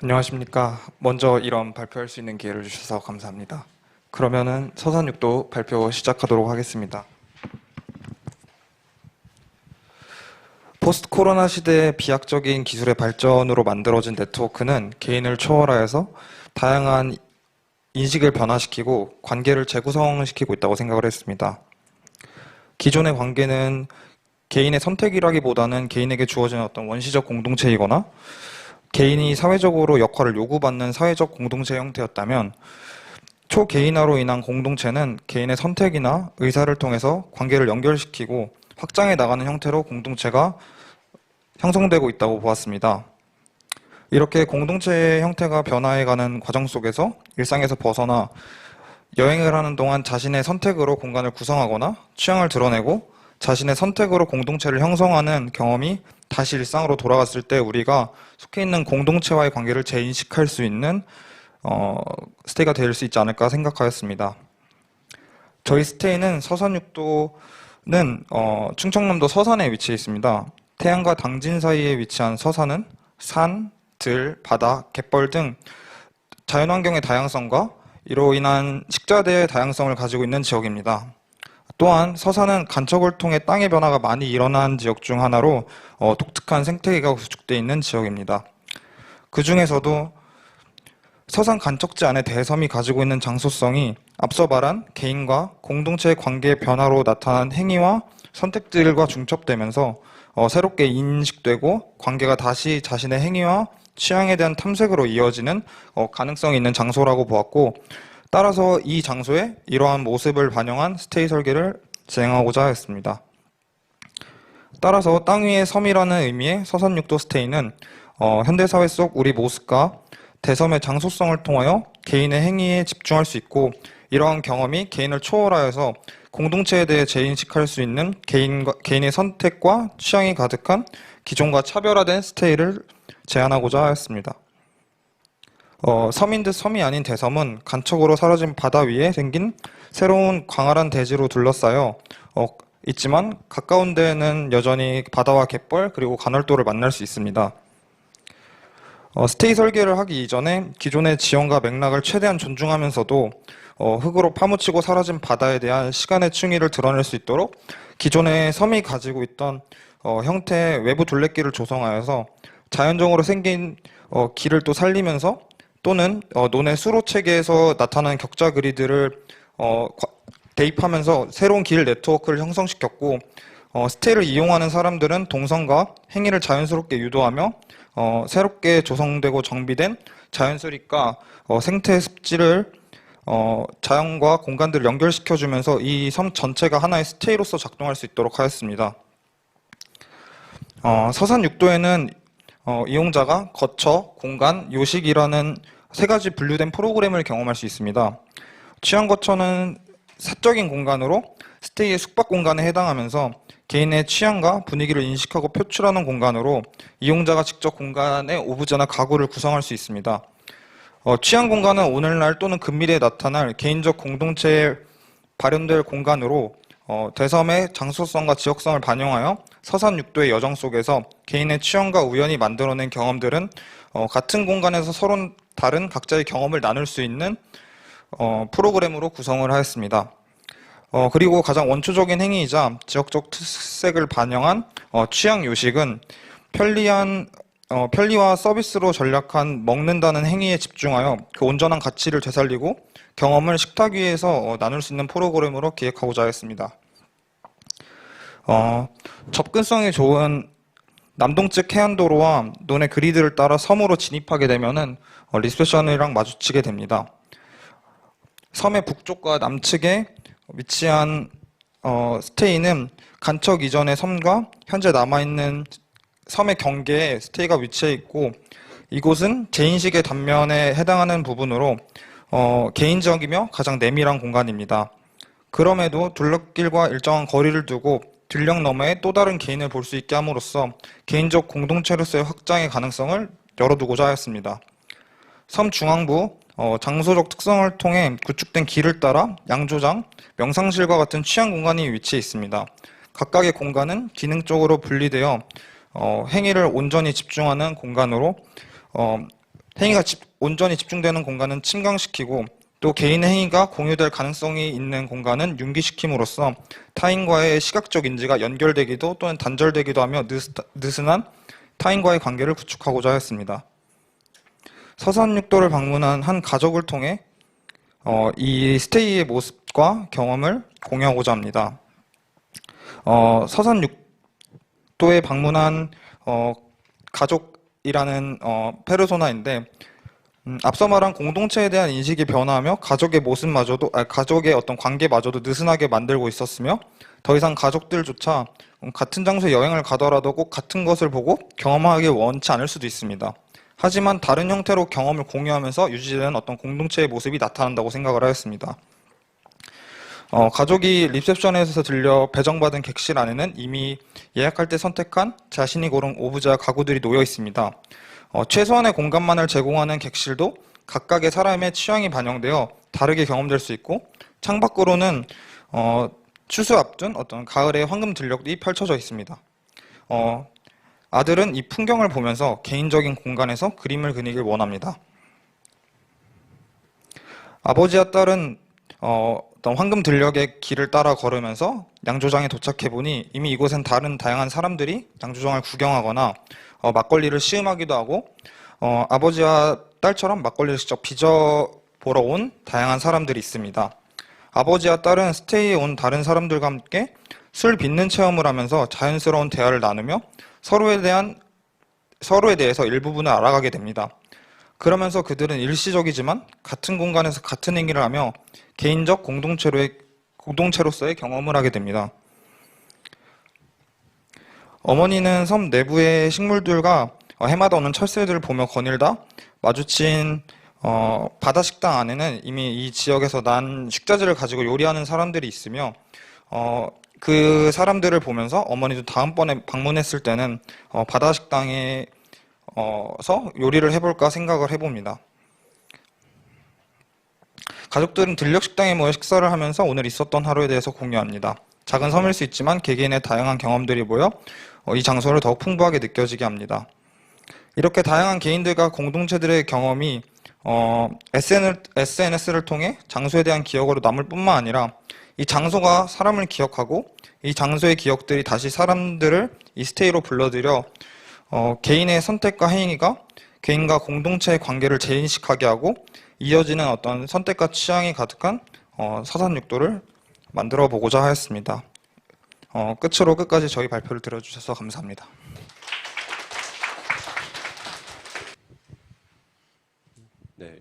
안녕하십니까. 먼저 이런 발표할 수 있는 기회를 주셔서 감사합니다. 그러면은 서산육도 발표 시작하도록 하겠습니다. 포스트 코로나 시대의 비약적인 기술의 발전으로 만들어진 네트워크는 개인을 초월하여서 다양한 인식을 변화시키고 관계를 재구성시키고 있다고 생각을 했습니다. 기존의 관계는 개인의 선택이라기보다는 개인에게 주어진 어떤 원시적 공동체이거나 개인이 사회적으로 역할을 요구받는 사회적 공동체 형태였다면 초개인화로 인한 공동체는 개인의 선택이나 의사를 통해서 관계를 연결시키고 확장해 나가는 형태로 공동체가 형성되고 있다고 보았습니다. 이렇게 공동체의 형태가 변화해가는 과정 속에서 일상에서 벗어나 여행을 하는 동안 자신의 선택으로 공간을 구성하거나 취향을 드러내고 자신의 선택으로 공동체를 형성하는 경험이 다시 일상으로 돌아갔을 때 우리가 속해 있는 공동체와의 관계를 재인식할 수 있는 스테이가 될 수 있지 않을까 생각하였습니다. 저희 스테이는 서산육도는 충청남도 서산에 위치해 있습니다. 태안과 당진 사이에 위치한 서산은 산, 들, 바다, 갯벌 등 자연환경의 다양성과 이로 인한 식자대의 다양성을 가지고 있는 지역입니다. 또한 서산은 간척을 통해 땅의 변화가 많이 일어난 지역 중 하나로 독특한 생태계가 구축되어 있는 지역입니다. 그 중에서도 서산 간척지 안에 대섬이 가지고 있는 장소성이 앞서 말한 개인과 공동체의 관계의 변화로 나타난 행위와 선택들과 중첩되면서 새롭게 인식되고 관계가 다시 자신의 행위와 취향에 대한 탐색으로 이어지는 가능성이 있는 장소라고 보았고, 따라서 이 장소에 이러한 모습을 반영한 스테이 설계를 진행하고자 했습니다. 따라서 땅 위의 섬이라는 의미의 서산육도 스테이는 현대사회 속 우리 모습과 대섬의 장소성을 통하여 개인의 행위에 집중할 수 있고, 이러한 경험이 개인을 초월하여서 공동체에 대해 재인식할 수 있는 개인의 선택과 취향이 가득한 기존과 차별화된 스테이를 제안하고자 했습니다. 섬인 듯 섬이 아닌 대섬은 간척으로 사라진 바다 위에 생긴 새로운 광활한 대지로 둘러싸여 있지만 가까운 데에는 여전히 바다와 갯벌 그리고 간월도를 만날 수 있습니다. 스테이 설계를 하기 이전에 기존의 지형과 맥락을 최대한 존중하면서도 흙으로 파묻히고 사라진 바다에 대한 시간의 충의를 드러낼 수 있도록 기존의 섬이 가지고 있던 형태의 외부 둘레길을 조성하여서 자연적으로 생긴 길을 또 살리면서 또는 논의 수로 체계에서 나타나는 격자 그리드를 대입하면서 새로운 길 네트워크를 형성시켰고, 스테이를 이용하는 사람들은 동선과 행위를 자연스럽게 유도하며 새롭게 조성되고 정비된 자연수립과 생태 습지를 자연과 공간들을 연결시켜주면서 이 섬 전체가 하나의 스테이로서 작동할 수 있도록 하였습니다. 서산 육도에는 이용자가 거처, 공간, 요식이라는 세 가지 분류된 프로그램을 경험할 수 있습니다. 취향 거처는 사적인 공간으로 스테이의 숙박 공간에 해당하면서 개인의 취향과 분위기를 인식하고 표출하는 공간으로 이용자가 직접 공간의 오브제나 가구를 구성할 수 있습니다. 취향 공간은 오늘날 또는 근미래에 나타날 개인적 공동체에 발현될 공간으로 대섬의 장소성과 지역성을 반영하여 서산 육도의 여정 속에서 개인의 취향과 우연히 만들어낸 경험들은 같은 공간에서 서로 다른 각자의 경험을 나눌 수 있는 프로그램으로 구성을 하였습니다. 그리고 가장 원초적인 행위이자 지역적 특색을 반영한 취향 요식은 편리와 서비스로 전략한 먹는다는 행위에 집중하여 그 온전한 가치를 되살리고 경험을 식탁 위에서 나눌 수 있는 프로그램으로 기획하고자 했습니다. 접근성이 좋은 남동측 해안도로와 논의 그리드를 따라 섬으로 진입하게 되면은 리셉션이랑 마주치게 됩니다. 섬의 북쪽과 남측에 위치한 스테이는 간척 이전의 섬과 현재 남아있는 섬의 경계에 스테이가 위치해 있고, 이곳은 재인식의 단면에 해당하는 부분으로 개인적이며 가장 내밀한 공간입니다. 그럼에도 둘레길과 일정한 거리를 두고 들녘 너머에 또 다른 개인을 볼 수 있게 함으로써 개인적 공동체로서의 확장의 가능성을 열어두고자 하였습니다. 섬 중앙부 장소적 특성을 통해 구축된 길을 따라 양조장, 명상실과 같은 취향 공간이 위치해 있습니다. 각각의 공간은 기능적으로 분리되어 행위를 온전히 집중하는 공간으로 행위가 온전히 집중되는 공간은 침강시키고 또 개인의 행위가 공유될 가능성이 있는 공간은 융기시킴으로써 타인과의 시각적 인지가 연결되기도 또는 단절되기도 하며 느슨한 타인과의 관계를 구축하고자 했습니다. 서산육도를 방문한 한 가족을 통해 이 스테이의 모습과 경험을 공유하고자 합니다. 서산육도에 방문한 가족이라는 페르소나인데 앞서 말한 공동체에 대한 인식이 변화하며 가족의 모습마저도 가족의 어떤 관계마저도 느슨하게 만들고 있었으며 더 이상 가족들조차 같은 장소에 여행을 가더라도 꼭 같은 것을 보고 경험하기 원치 않을 수도 있습니다. 하지만 다른 형태로 경험을 공유하면서 유지되는 어떤 공동체의 모습이 나타난다고 생각을 하였습니다. 가족이 리셉션에서 들려 배정받은 객실 안에는 이미 예약할 때 선택한 자신이 고른 오브제와 가구들이 놓여 있습니다. 최소한의 공간만을 제공하는 객실도 각각의 사람의 취향이 반영되어 다르게 경험될 수 있고 창밖으로는 추수 앞둔 어떤 가을의 황금 들녘이 펼쳐져 있습니다. 아들은 이 풍경을 보면서 개인적인 공간에서 그림을 그리길 원합니다. 아버지와 딸은 어떤 황금 들녘의 길을 따라 걸으면서 양조장에 도착해보니 이미 이곳엔 다양한 사람들이 양조장을 구경하거나 막걸리를 시음하기도 하고 아버지와 딸처럼 막걸리를 직접 빚어보러 온 다양한 사람들이 있습니다. 아버지와 딸은 스테이에 온 다른 사람들과 함께 술 빚는 체험을 하면서 자연스러운 대화를 나누며 서로에 대해서 일부분을 알아가게 됩니다. 그러면서 그들은 일시적이지만 같은 공간에서 같은 행위를 하며 개인적 공동체로서의 경험을 하게 됩니다. 어머니는 섬 내부의 식물들과 해마다 오는 철새들을 보며 거닐다 마주친 바다 식당 안에는 이미 이 지역에서 난 식자재를 가지고 요리하는 사람들이 있으며 그 사람들을 보면서 어머니도 다음번에 방문했을 때는 바다 식당에서 요리를 해볼까 생각을 해봅니다. 가족들은 들녘 식당에 모여 식사를 하면서 오늘 있었던 하루에 대해서 공유합니다. 작은 섬일 수 있지만 개개인의 다양한 경험들이 모여 이 장소를 더욱 풍부하게 느껴지게 합니다. 이렇게 다양한 개인들과 공동체들의 경험이 SNS를 통해 장소에 대한 기억으로 남을 뿐만 아니라 이 장소가 사람을 기억하고 이 장소의 기억들이 다시 사람들을 이 스테이로 불러들여 개인의 선택과 행위가 개인과 공동체의 관계를 재인식하게 하고 이어지는 어떤 선택과 취향이 가득한 서산육도를 만들어 보고자 하였습니다. 끝으로 끝까지 저희 발표를 들어주셔서 감사합니다. 네,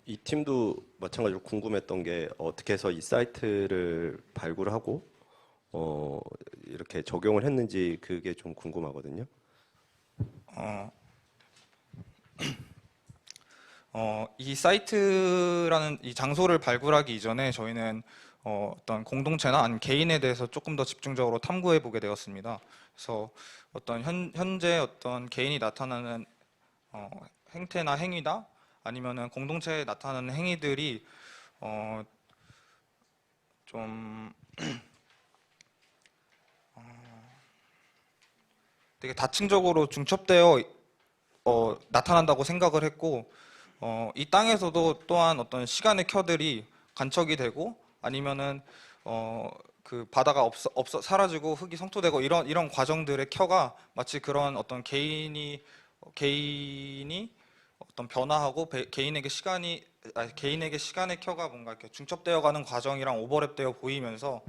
이 팀도 마찬가지로 궁금했던 게 어떻게 해서 이 사이트를 발굴하고 이렇게 적용을 했는지 그게 좀 궁금하거든요. 이 사이트라는 이 장소를 발굴하기 이전에 저희는 어떤 공동체나 아니면 개인에 대해서 조금 더 집중적으로 탐구해 보게 되었습니다. 그래서 어떤 현재 어떤 개인이 나타나는 행태나 행위다 아니면은 공동체에 나타나는 행위들이 좀 되게 다층적으로 중첩되어 나타난다고 생각을 했고 이 땅에서도 또한 어떤 시간의 켜들이 간척이 되고 아니면은 그 바다가 없어 사라지고 흙이 성토되고 이런 과정들의 켜가 마치 그런 어떤 개인이 어떤 변화하고 개인에게 시간의 켜가 뭔가 이렇게 중첩되어가는 과정이랑 오버랩되어 보이면서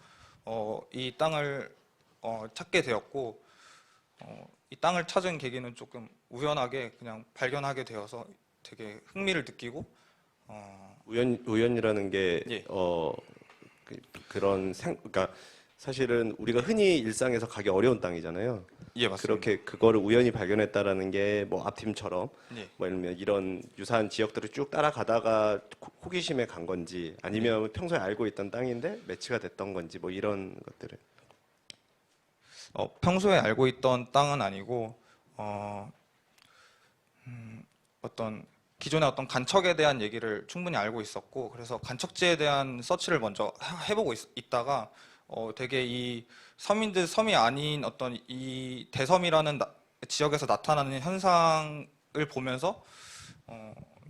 이 땅을 찾게 되었고 이 땅을 찾은 계기는 조금 우연하게 그냥 발견하게 되어서 되게 흥미를 느끼고 우연이라는 게 예. 그러니까 사실은 우리가 흔히 일상에서 가기 어려운 땅이잖아요. 예, 맞습니다. 그렇게 그거를 우연히 발견했다라는 게 뭐 앞팀처럼 예. 뭐 예를 들면 이런 유사한 지역들을 쭉 따라가다가 호기심에 간 건지 아니면 평소에 알고 있던 땅인데 매치가 됐던 건지 뭐 이런 것들을. 평소에 알고 있던 땅은 아니고 어떤 기존의 어떤 간척에 대한 얘기를 충분히 알고 있었고 그래서 간척지에 대한 서치를 먼저 해보고 있다가 되게 이 섬인들 섬이 아닌 어떤 이 대섬이라는 지역에서 나타나는 현상을 보면서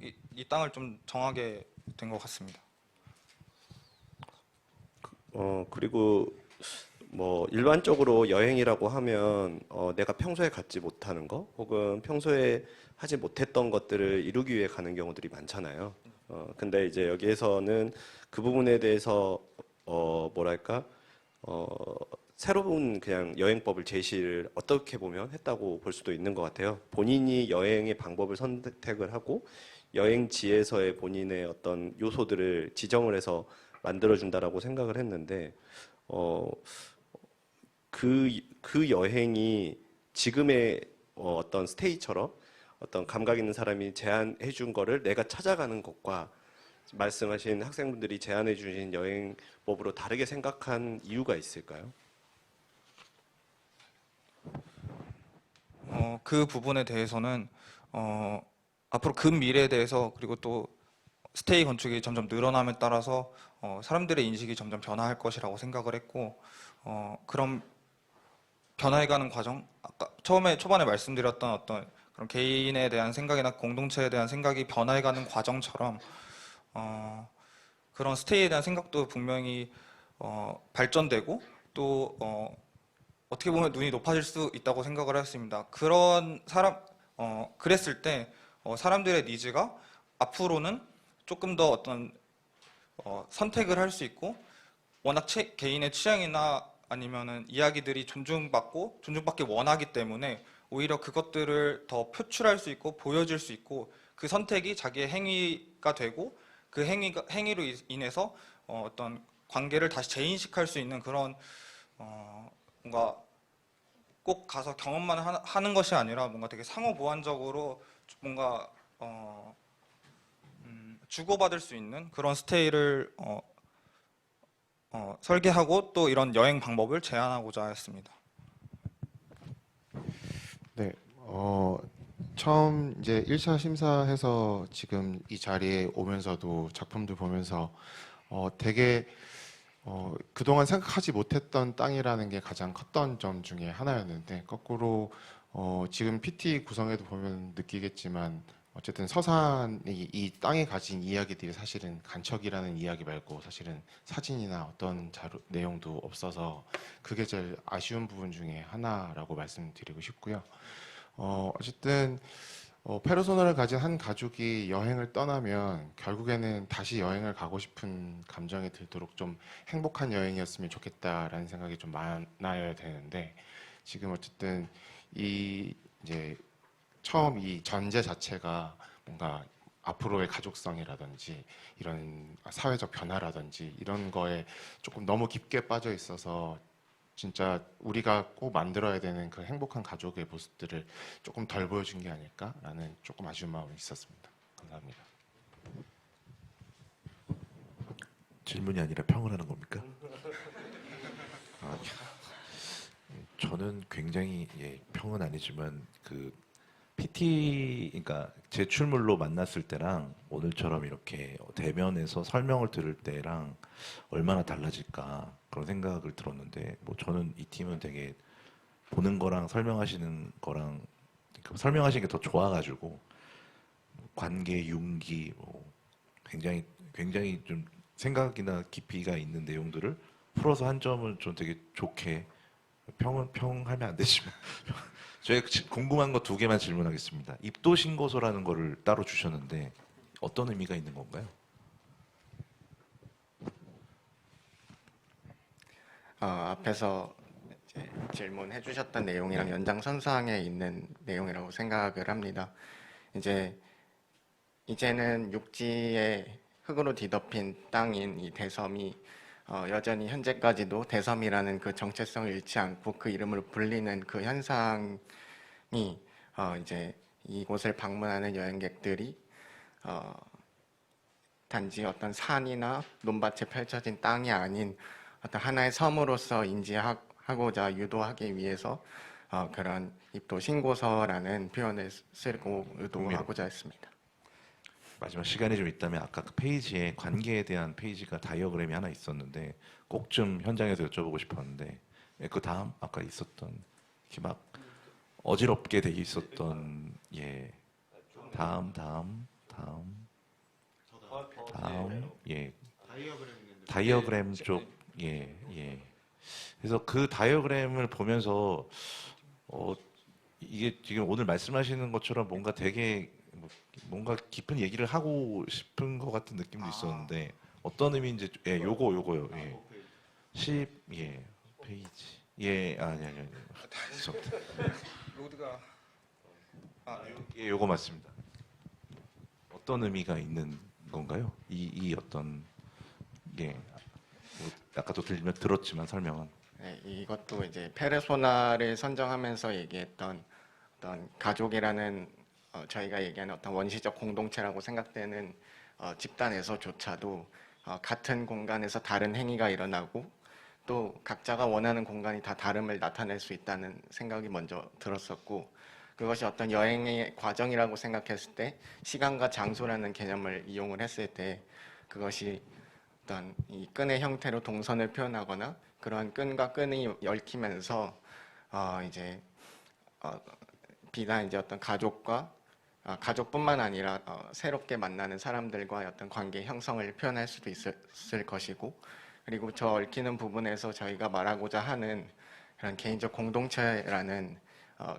이 땅을 좀 정하게 된 것 같습니다. 그리고 뭐 일반적으로 여행이라고 하면 내가 평소에 갖지 못하는 거 혹은 평소에 하지 못했던 것들을 이루기 위해 가는 경우들이 많잖아요. 근데 이제 여기에서는 그 부분에 대해서 뭐랄까 새로운 그냥 여행법을 제시를 어떻게 보면 했다고 볼 수도 있는 것 같아요. 본인이 여행의 방법을 선택을 하고 여행지에서의 본인의 어떤 요소들을 지정을 해서 만들어준다라고 생각을 했는데, 그 여행이 지금의 어떤 스테이처럼 어떤 감각 있는 사람이 제안해 준 거를 내가 찾아가는 것과 말씀하신 학생분들이 제안해 주신 여행법으로 다르게 생각한 이유가 있을까요? 그 부분에 대해서는 앞으로 근미래에 대해서 그리고 또 스테이 건축이 점점 늘어남에 따라서 사람들의 인식이 점점 변화할 것이라고 생각을 했고 그런 변화해가는 과정, 아까 초반에 말씀드렸던 어떤 그런 개인에 대한 생각이나 공동체에 대한 생각이 변화해가는 과정처럼 그런 스테이에 대한 생각도 분명히 발전되고 또 어떻게 보면 눈이 높아질 수 있다고 생각을 했습니다. 그랬을 때 사람들의 니즈가 앞으로는 조금 더 어떤 선택을 할 수 있고 워낙 개인의 취향이나 아니면은 이야기들이 존중받기 원하기 때문에 오히려 그것들을 더 표출할 수 있고 보여줄 수 있고 그 선택이 자기의 행위가 되고 그 행위로 인해서 어떤 관계를 다시 재인식할 수 있는 그런 뭔가 꼭 가서 경험만 하는 것이 아니라 뭔가 되게 상호 보완적으로 뭔가 주고받을 수 있는 그런 스테이를 설계하고 또 이런 여행 방법을 제안하고자 했습니다. 네, 처음 이제 1차 심사해서 지금 이 자리에 오면서도 작품들 보면서 되게 그동안 생각하지 못했던 땅이라는 게 가장 컸던 점 중에 하나였는데 거꾸로 지금 PT 구성에도 보면 느끼겠지만 어쨌든 서산이 이 땅에 가진 이야기들이 사실은 간척이라는 이야기 말고 사실은 사진이나 어떤 자료 내용도 없어서 그게 제일 아쉬운 부분 중에 하나라고 말씀드리고 싶고요. 어쨌든 페르소나를 가진 한 가족이 여행을 떠나면 결국에는 다시 여행을 가고 싶은 감정이 들도록 좀 행복한 여행이었으면 좋겠다라는 생각이 좀 많아야 되는데 지금 어쨌든 이 이제 처음 이 전제 자체가 뭔가 앞으로의 가족성이라든지 이런 사회적 변화라든지 이런 거에 조금 너무 깊게 빠져 있어서 진짜 우리가 꼭 만들어야 되는 그 행복한 가족의 모습들을 조금 덜 보여준 게 아닐까라는 조금 아쉬운 마음이 있었습니다. 감사합니다. 질문이 아니라 평을 하는 겁니까? 아, 저는 굉장히 평은 아니지만 그 PT 그러니까 제출물로 만났을 때랑 오늘처럼 이렇게 대면에서 설명을 들을 때랑 얼마나 달라질까 그런 생각을 들었는데 뭐 저는 이 팀은 되게 보는 거랑 설명하시는 거랑 그러니까 설명하시는 게 더 좋아가지고 관계 융기 뭐 굉장히 좀 생각이나 깊이가 있는 내용들을 풀어서 한 점은 좀 되게 좋게 평하면 안 되지만 저희가 궁금한 거 2개만 질문하겠습니다. 입도 신고서라는 거를 따로 주셨는데 어떤 의미가 있는 건가요? 앞에서 이제 질문해 주셨던 내용이랑 연장선상에 있는 내용이라고 생각을 합니다. 이제는 육지에 흙으로 뒤덮인 땅인 이 대섬이 여전히 현재까지도 대섬이라는 그 정체성을 잃지 않고 그 이름으로 불리는 그 현상이 이제 이곳을 방문하는 여행객들이 단지 어떤 산이나 논밭에 펼쳐진 땅이 아닌 어떤 하나의 섬으로서 인지하고자 유도하기 위해서 그런 입도 신고서라는 표현을 쓰고 의도하고자 했습니다. 마지막 시간이 좀 있다면 아까 그 페이지에 관계에 대한 페이지가 다이어그램이 하나 있었는데 꼭 좀 현장에서 여쭤보고 싶었는데 그 다음 아까 있었던 이렇게 막 어지럽게 돼 있었던 다음 다음 예 다이어그램 쪽 예 예. 그래서 그 다이어그램을 보면서 이게 지금 오늘 말씀하시는 것처럼 뭔가 되게 뭔가 깊은 얘기를 하고 싶은 것 같은 느낌도 있었는데 어떤 의미인지 예 요거요 예 10 예 페이지 예 아니 죄송합니다. 로드가 예 요거 맞습니다. 어떤 의미가 있는 건가요? 이 어떤 예 아까도 들었지만 설명은 네, 이것도 이제 페르소나를 선정하면서 얘기했던 어떤 가족이라는 저희가 얘기하는 어떤 원시적 공동체라고 생각되는 집단에서조차도 같은 공간에서 다른 행위가 일어나고 또 각자가 원하는 공간이 다 다름을 나타낼 수 있다는 생각이 먼저 들었었고 그것이 어떤 여행의 과정이라고 생각했을 때 시간과 장소라는 개념을 이용을 했을 때 그것이 어떤 이 끈의 형태로 동선을 표현하거나 그런 끈과 끈이 얽히면서 이제 비단 이제 어떤 가족과 가족뿐만 아니라 새롭게 만나는 사람들과의 어떤 관계 형성을 표현할 수도 있을 것이고 그리고 저 얽히는 부분에서 저희가 말하고자 하는 그런 개인적 공동체라는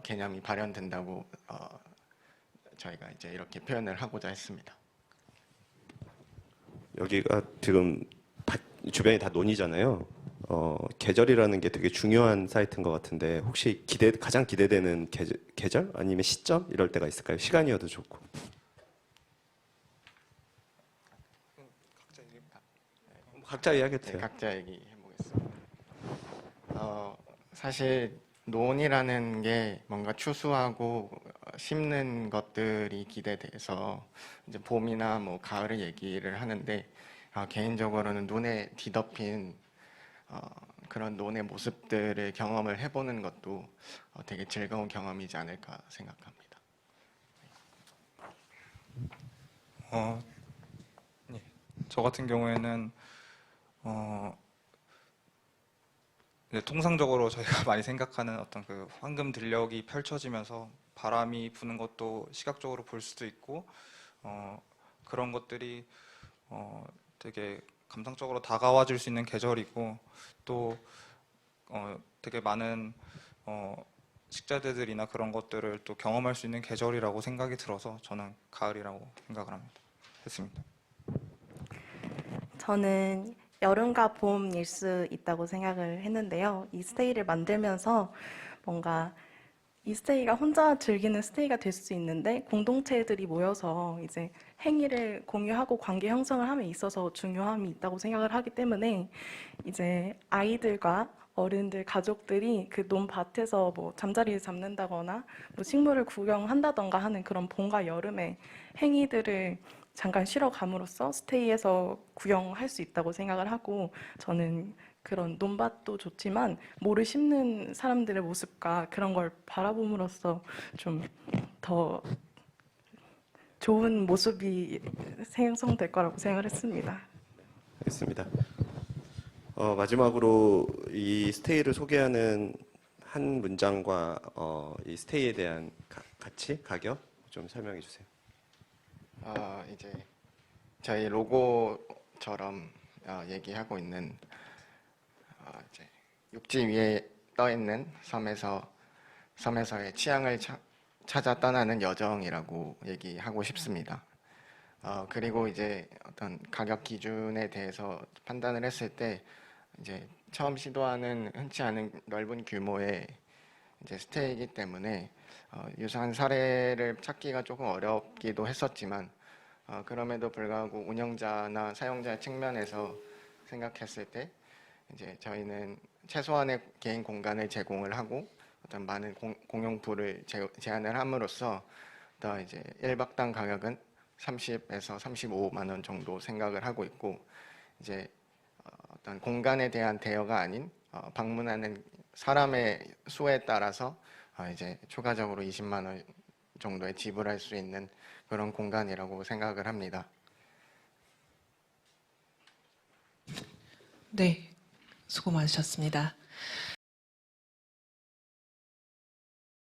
개념이 발현된다고 저희가 이제 이렇게 표현을 하고자 했습니다. 여기가 지금 주변이 다 논이잖아요. 계절이라는 게 되게 중요한 사이트인 것 같은데 혹시 가장 기대되는 계절 아니면 시점 이럴 때가 있을까요? 시간이어도 좋고. 각자 이야기해도 네, 돼요. 각자 얘기해 보겠습니다. 사실 논이라는 게 뭔가 추수하고 심는 것들이 기대돼서 이제 봄이나 뭐 가을을 얘기를 하는데 개인적으로는 눈에 뒤덮인 그런 논의 모습들을 경험을 해보는 것도 되게 즐거운 경험이지 않을까 생각합니다. 네. 저 같은 경우에는 이제 통상적으로 저희가 많이 생각하는 어떤 그 황금 들녘이 펼쳐지면서 바람이 부는 것도 시각적으로 볼 수도 있고 그런 것들이 되게 감상적으로 다가와 줄 수 있는 계절이고 또 되게 많은 식자재들이나 그런 것들을 또 경험할 수 있는 계절이라고 생각이 들어서 저는 가을이라고 생각을 합니다. 했습니다. 저는 여름과 봄일 수 있다고 생각을 했는데요. 이 스테이를 만들면서 뭔가 이 스테이가 혼자 즐기는 스테이가 될 수 있는데 공동체들이 모여서 이제 행위를 공유하고 관계 형성을 함에 있어서 중요함이 있다고 생각을 하기 때문에 이제 아이들과 어른들, 가족들이 그 논밭에서 뭐 잠자리를 잡는다거나 뭐 식물을 구경한다던가 하는 그런 봄과 여름의 행위들을 잠깐 쉬러 감으로써 스테이에서 구경할 수 있다고 생각을 하고 저는 그런 논밭도 좋지만 모를 심는 사람들의 모습과 그런 걸 바라봄으로써 좀 더 좋은 모습이 생성될 거라고 생각을 했습니다. 알겠습니다. 마지막으로 이 스테이를 소개하는 한 문장과 이 스테이에 대한 가치, 가격 좀 설명해 주세요. 이제 저희 로고처럼 얘기하고 있는 이제 육지 위에 떠 있는 섬에서의 취향을 찾아 떠나는 여정이라고 얘기하고 싶습니다. 그리고 이제 어떤 가격 기준에 대해서 판단을 했을 때 이제 처음 시도하는 흔치 않은 넓은 규모의 이제 스테이이기 때문에 유사한 사례를 찾기가 조금 어렵기도 했었지만 그럼에도 불구하고 운영자나 사용자 측면에서 생각했을 때 이제 저희는 최소한의 개인 공간을 제공을 하고 어떤 많은 공용풀을 제한을 함으로써 더 이제 1박당 가격은 30에서 35만 원 정도 생각을 하고 있고 이제 어떤 공간에 대한 대여가 아닌 방문하는 사람의 수에 따라서 이제 추가적으로 20만 원 정도에 지불할 수 있는 그런 공간이라고 생각을 합니다. 네, 수고 많으셨습니다.